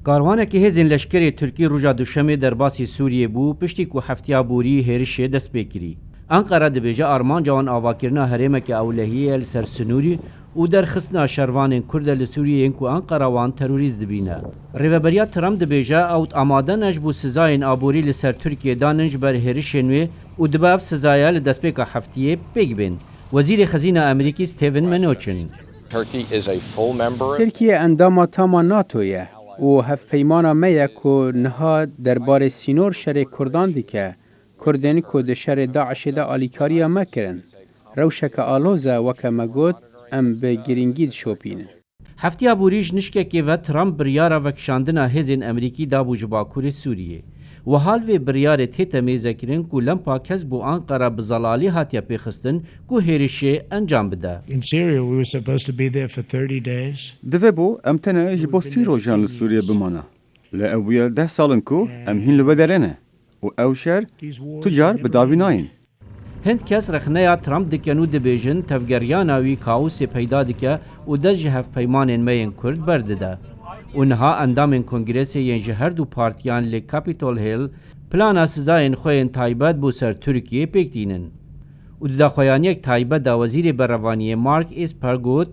کاروانێکی هێزین لەشکری تورکی ڕۆژا دوشەمێ دەرباسی سووریێ بوو پشتی و هەفتیا بوری هێرشێ دەست پێکری. ئەنقەرە دەبێژە ئارمانجاوان ئاواکردنا هەرێمێکی ئەولەهیە لەسەر سنووری و دەرخستنا شەروانên کوردە لە سووریەیەن و ئەنقەراوان تەروریست دبینە. ڕێڤەبەریا ترامپ دەبێژە ئەو ئامادە نەش بوو سزایên ئابووری لەسەر تورکیە دانن ji ber هێرشê nû û dibe ev sizaya li destpêka heftiyê pêk bên. Wezîrê Xezîna Amerîkî Stephen Mnuchin. ترکیه انداما تاما ناتویه و هفپیمانا میه که نها درباره سینور شر کردان دیکه کردن که ده شر داعش ده آلیکاریا مکرن روشک آلوزه وکه مگود ام به گرینگید شوپینه. هفتیا بوریش نشکێکی ve Trump biryara vekişandina hêzên Amerîkî da bû ji Bakurê Sûriyê. و حال vê biryarê tê temêzekirin ku lempa kes bû Ankara bi zelalî hatiye pêxistin ku hêrişê encam bide. Divê bû em tene ji bo 30 rojan li Sûriye bimana. Li ew bûye 10 salin ku em hîn li we derene û ew şer tucar bi davî nayên. Hind kes rexneya Trump dikin û dibêjin tevgeriyana wî kaosê peyda dike û dest ji hevpeymanên me yên Kurd berdide. û niha endamên Kongresê yên ji her du partiyan li Capitol Hill plana sizayên xwe yên taybet bû ser Tirkiyeyê pêk dînin. û di daxuyaniyek taybet da Wezîrê Berevaniye Mark Esper got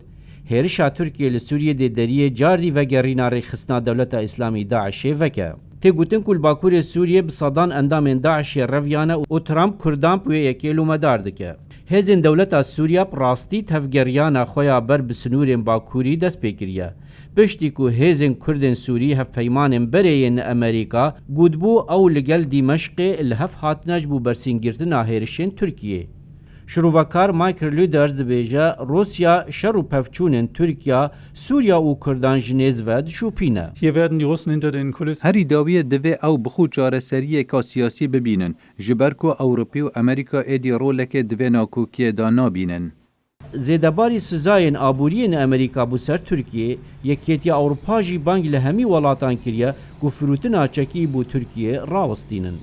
hêrişa Tirkiye li Sûriyê dê deriyê cardî vegerîna rêxistina Dewleta İslamî Daişê veke. Tê gotin ku li Bakurê Sûriyê bi sedan endamên Daişê reviyane û Trump Kurdan wê yekê lûmedar dike. Hêzên Dewleta Sûriya rastî tevgeriyana xwe ya ber bi sinûrên Bakurî dest pê kiriye. Piştî ku hêzên Kurdên Sûrî hevpeymanên berê yên Amerîka gotbû ew li gel Dîmeşqê li hev hatine ji bo bersîngirtina hêrişên Tirkiyê. Şîrovekar Michael Luders dibêje Rusya şer û pevçûnên Tirkiya, Sûriya û Kurdan ji nêz ve dişûpîne. Herî dawiye divê ew bi xwe çareseriyeka siyasî bibînin ji ber ku Ewropî û Amerîka êdî rolekê divê nakokiyê da nabînin. Zêdebarî sizayên abûriyên Amerîka bû ser Tirkiyê, Yekêtiya Ewropa jî bang li hemî welatan kiriye ku firûtina çekî bû Tirkiyê rawestînin.